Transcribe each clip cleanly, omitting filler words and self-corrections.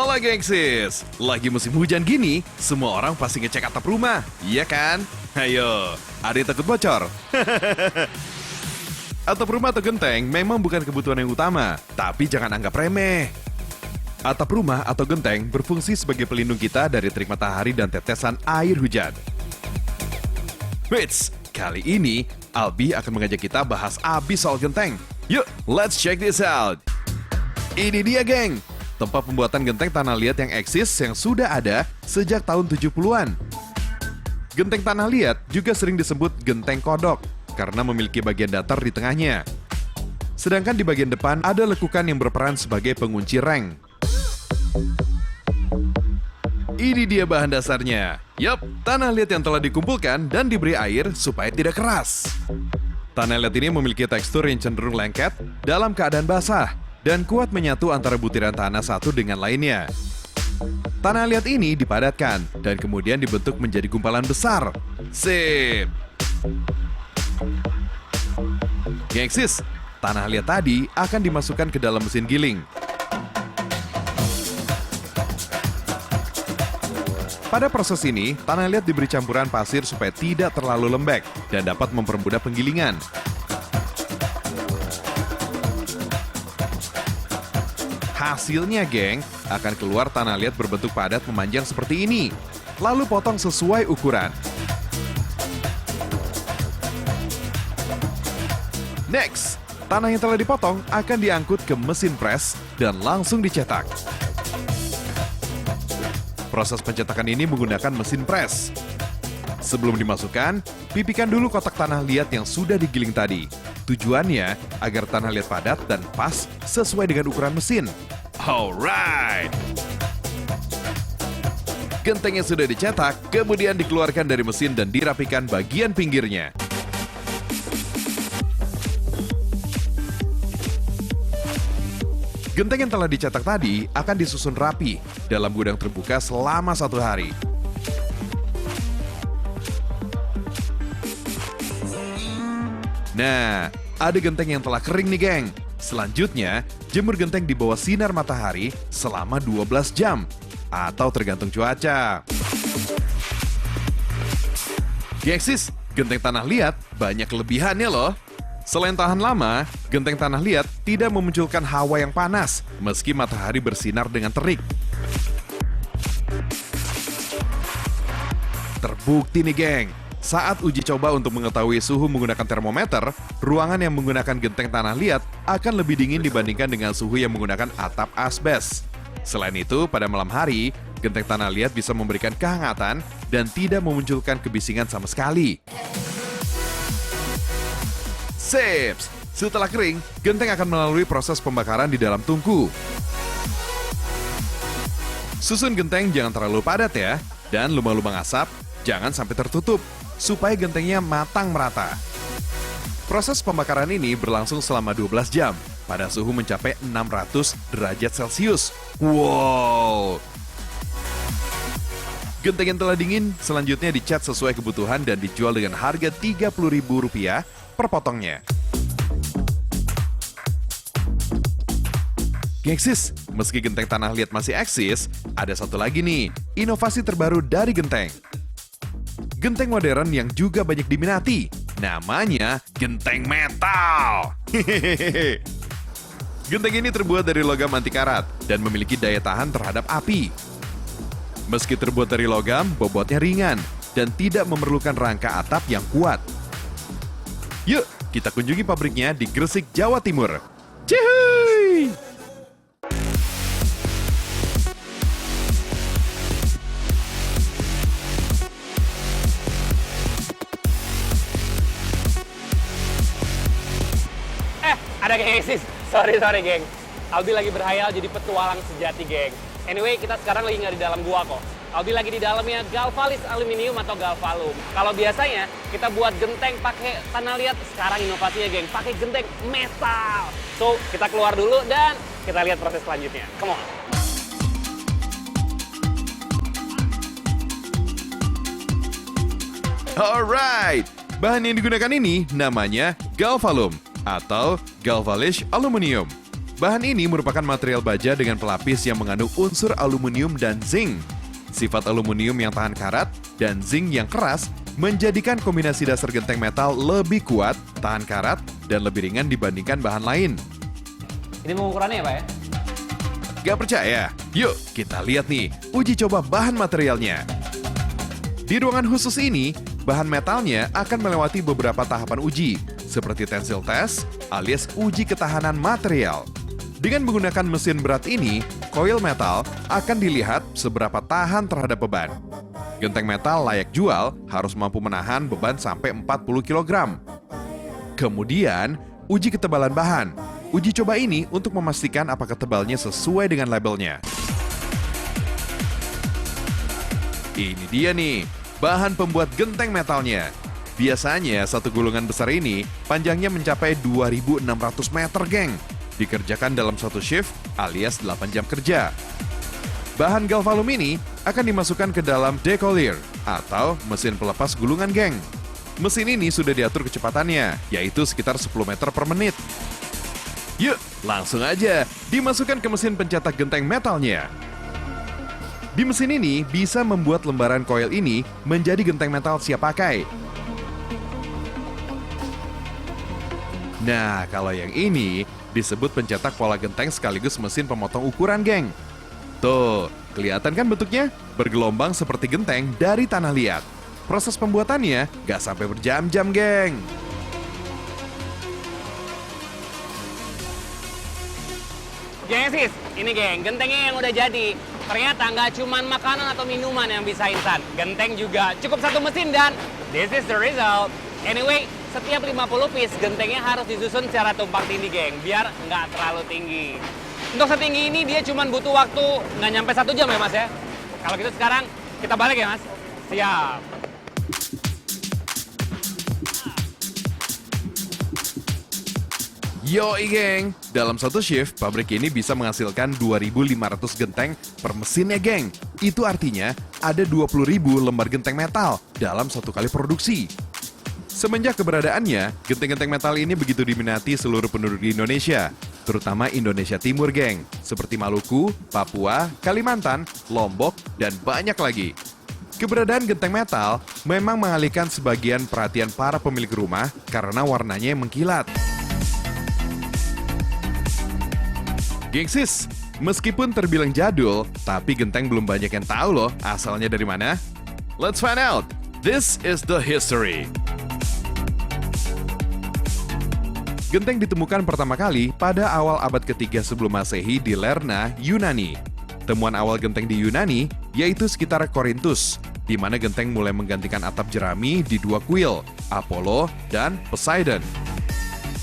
Hola gengsis, lagi musim hujan gini, semua orang pasti ngecek atap rumah, iya kan? Ayo, ada yang takut bocor? Atap rumah atau genteng memang bukan kebutuhan yang utama, tapi jangan anggap remeh. Atap rumah atau genteng berfungsi sebagai pelindung kita dari terik matahari dan tetesan air hujan. Wits, kali ini Albi akan mengajak kita bahas abis soal genteng. Yuk, let's check this out. Ini dia geng, tempat pembuatan genteng tanah liat yang eksis yang sudah ada sejak tahun 70-an. Genteng tanah liat juga sering disebut genteng kodok karena memiliki bagian datar di tengahnya. Sedangkan di bagian depan ada lekukan yang berperan sebagai pengunci reng. Ini dia bahan dasarnya. Yup, tanah liat yang telah dikumpulkan dan diberi air supaya tidak keras. Tanah liat ini memiliki tekstur yang cenderung lengket dalam keadaan basah dan kuat menyatu antara butiran tanah satu dengan lainnya. Tanah liat ini dipadatkan dan kemudian dibentuk menjadi gumpalan besar. Sip! Gengsis, tanah liat tadi akan dimasukkan ke dalam mesin giling. Pada proses ini, tanah liat diberi campuran pasir supaya tidak terlalu lembek dan dapat mempermudah penggilingan. Hasilnya, geng, akan keluar tanah liat berbentuk padat memanjang seperti ini. Lalu potong sesuai ukuran. Next, tanah yang telah dipotong akan diangkut ke mesin pres dan langsung dicetak. Proses pencetakan ini menggunakan mesin pres. Sebelum dimasukkan, pipihkan dulu kotak tanah liat yang sudah digiling tadi. Tujuannya agar tanah liat padat dan pas sesuai dengan ukuran mesin. Alright! Genteng yang sudah dicetak kemudian dikeluarkan dari mesin dan dirapikan bagian pinggirnya. Genteng yang telah dicetak tadi akan disusun rapi dalam gudang terbuka selama 1 hari. Nah, ada genteng yang telah kering nih geng. Selanjutnya, jemur genteng di bawah sinar matahari selama 12 jam atau tergantung cuaca. Gengsis, genteng tanah liat banyak kelebihannya loh. Selain tahan lama, genteng tanah liat tidak memunculkan hawa yang panas meski matahari bersinar dengan terik. Terbukti nih geng, saat uji coba untuk mengetahui suhu menggunakan termometer, ruangan yang menggunakan genteng tanah liat akan lebih dingin dibandingkan dengan suhu yang menggunakan atap asbes. Selain itu, pada malam hari, genteng tanah liat bisa memberikan kehangatan dan tidak memunculkan kebisingan sama sekali. Sips! Setelah kering, genteng akan melalui proses pembakaran di dalam tungku. Susun genteng jangan terlalu padat ya, dan lubang-lubang asap jangan sampai tertutup, supaya gentengnya matang merata. Proses pembakaran ini berlangsung selama 12 jam, pada suhu mencapai 600 derajat Celcius. Wow! Genteng yang telah dingin selanjutnya dicat sesuai kebutuhan dan dijual dengan harga Rp30.000 per potongnya. Gengsis, meski genteng tanah liat masih eksis, ada satu lagi nih, inovasi terbaru dari genteng. Genteng modern yang juga banyak diminati, namanya genteng metal. Genteng ini terbuat dari logam anti karat dan memiliki daya tahan terhadap api. Meski terbuat dari logam, bobotnya ringan dan tidak memerlukan rangka atap yang kuat. Yuk, kita kunjungi pabriknya di Gresik, Jawa Timur. Cihuy! Ada gengsis, sorry geng. Albi lagi berhayal jadi petualang sejati geng. Anyway, kita sekarang lagi nggak di dalam gua kok. Albi lagi di dalamnya Galvalis Aluminium atau Galvalum. Kalau biasanya kita buat genteng pakai tanah liat, sekarang inovasinya geng, pakai genteng metal. So, kita keluar dulu dan kita lihat proses selanjutnya. Come on. Alright, bahan yang digunakan ini namanya Galvalum atau Galvalish Aluminium. Bahan ini merupakan material baja dengan pelapis yang mengandung unsur aluminium dan zinc. Sifat aluminium yang tahan karat dan zinc yang keras menjadikan kombinasi dasar genteng metal lebih kuat, tahan karat, dan lebih ringan dibandingkan bahan lain. Ini pengukurannya ya Pak ya? Gak percaya? Yuk kita lihat nih, uji coba bahan materialnya. Di ruangan khusus ini, bahan metalnya akan melewati beberapa tahapan uji, seperti tensile test alias uji ketahanan material. Dengan menggunakan mesin berat ini, koil metal akan dilihat seberapa tahan terhadap beban. Genteng metal layak jual harus mampu menahan beban sampai 40 kg. Kemudian, uji ketebalan bahan. Uji coba ini untuk memastikan apakah tebalnya sesuai dengan labelnya. Ini dia nih, bahan pembuat genteng metalnya. Biasanya satu gulungan besar ini panjangnya mencapai 2.600 meter, geng. Dikerjakan dalam satu shift alias 8 jam kerja. Bahan galvalum ini akan dimasukkan ke dalam decollier atau mesin pelepas gulungan, geng. Mesin ini sudah diatur kecepatannya, yaitu sekitar 10 meter per menit. Yuk, langsung aja dimasukkan ke mesin pencetak genteng metalnya. Di mesin ini bisa membuat lembaran koil ini menjadi genteng metal siap pakai. Nah, kalau yang ini disebut pencetak pola genteng sekaligus mesin pemotong ukuran, geng. Tuh, kelihatan kan bentuknya? Bergelombang seperti genteng dari tanah liat. Proses pembuatannya gak sampai berjam-jam, geng. Gengsis, ini geng, gentengnya yang udah jadi. Ternyata nggak cuma makanan atau minuman yang bisa instan. Genteng juga cukup satu mesin dan this is the result. Anyway, setiap 50 piece gentengnya harus disusun secara tumpang tindih, geng, biar nggak terlalu tinggi. Untuk setinggi ini dia cuma butuh waktu nggak nyampe 1 jam ya Mas ya. Kalau gitu sekarang kita balik ya Mas. Siap. Yoi, geng, dalam satu shift, pabrik ini bisa menghasilkan 2.500 genteng per mesinnya, geng. Itu artinya ada 20.000 lembar genteng metal dalam satu kali produksi. Semenjak keberadaannya, genteng-genteng metal ini begitu diminati seluruh penduduk di Indonesia, terutama Indonesia Timur, geng, seperti Maluku, Papua, Kalimantan, Lombok, dan banyak lagi. Keberadaan genteng metal memang mengalihkan sebagian perhatian para pemilik rumah karena warnanya yang mengkilat. Gengsis, meskipun terbilang jadul, tapi genteng belum banyak yang tahu loh asalnya dari mana. Let's find out. This is the history. Genteng ditemukan pertama kali pada awal abad ketiga sebelum Masehi di Lerna, Yunani. Temuan awal genteng di Yunani yaitu sekitar Korintus, di mana genteng mulai menggantikan atap jerami di dua kuil, Apollo dan Poseidon.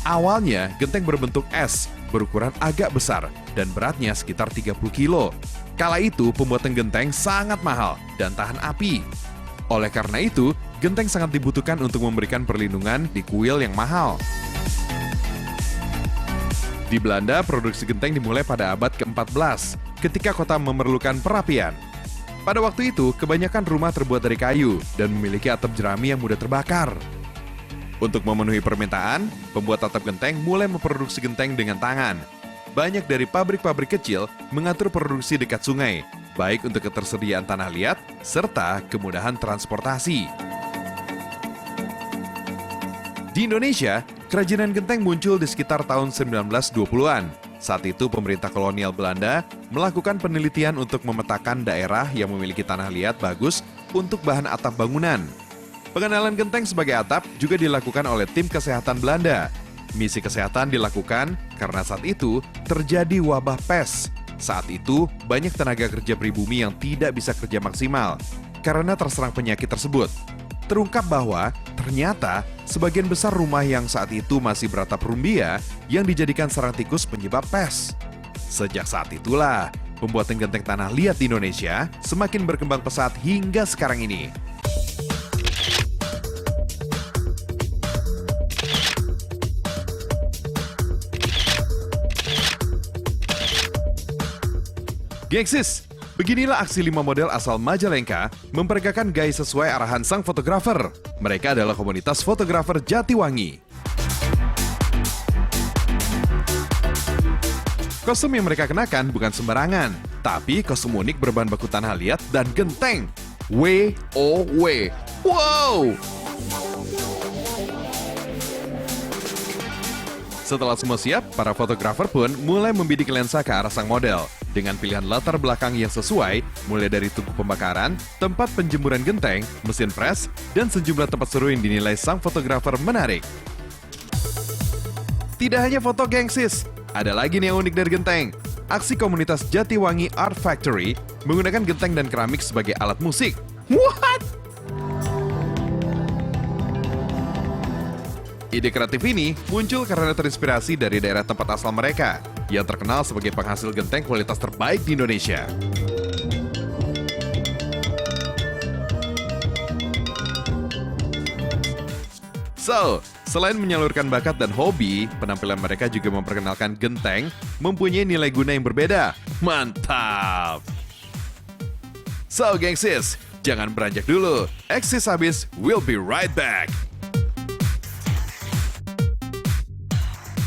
Awalnya, genteng berbentuk es, berukuran agak besar, dan beratnya sekitar 30 kilo. Kala itu, pembuatan genteng sangat mahal dan tahan api. Oleh karena itu, genteng sangat dibutuhkan untuk memberikan perlindungan di kuil yang mahal. Di Belanda, produksi genteng dimulai pada abad ke-14, ketika kota memerlukan perapian. Pada waktu itu, kebanyakan rumah terbuat dari kayu dan memiliki atap jerami yang mudah terbakar. Untuk memenuhi permintaan, pembuat atap genteng mulai memproduksi genteng dengan tangan. Banyak dari pabrik-pabrik kecil mengatur produksi dekat sungai, baik untuk ketersediaan tanah liat serta kemudahan transportasi. Di Indonesia, kerajinan genteng muncul di sekitar tahun 1920-an. Saat itu pemerintah kolonial Belanda melakukan penelitian untuk memetakan daerah yang memiliki tanah liat bagus untuk bahan atap bangunan. Pengenalan genteng sebagai atap juga dilakukan oleh tim kesehatan Belanda. Misi kesehatan dilakukan karena saat itu terjadi wabah pes. Saat itu banyak tenaga kerja pribumi yang tidak bisa kerja maksimal karena terserang penyakit tersebut. Terungkap bahwa ternyata sebagian besar rumah yang saat itu masih beratap rumbia yang dijadikan sarang tikus penyebab pes. Sejak saat itulah, pembuatan genteng tanah liat di Indonesia semakin berkembang pesat hingga sekarang ini. Gengsis, beginilah aksi 5 model asal Majalengka memperagakan gaya sesuai arahan sang fotografer. Mereka adalah komunitas fotografer Jatiwangi. Kostum yang mereka kenakan bukan sembarangan, tapi kostum unik berbahan baku tanah liat dan genteng. WOW. Wow! Setelah semua siap, para fotografer pun mulai membidik lensa ke arah sang model dengan pilihan latar belakang yang sesuai, mulai dari tungku pembakaran, tempat penjemuran genteng, mesin pres, dan sejumlah tempat seru yang dinilai sang fotografer menarik. Tidak hanya foto gengsis, ada lagi nih yang unik dari genteng. Aksi komunitas Jatiwangi Art Factory menggunakan genteng dan keramik sebagai alat musik. What? Ide kreatif ini muncul karena terinspirasi dari daerah tempat asal mereka, yang terkenal sebagai penghasil genteng kualitas terbaik di Indonesia. So, selain menyalurkan bakat dan hobi, penampilan mereka juga memperkenalkan genteng mempunyai nilai guna yang berbeda. Mantap! So, gengsis, jangan beranjak dulu. Eksis habis, we'll be right back.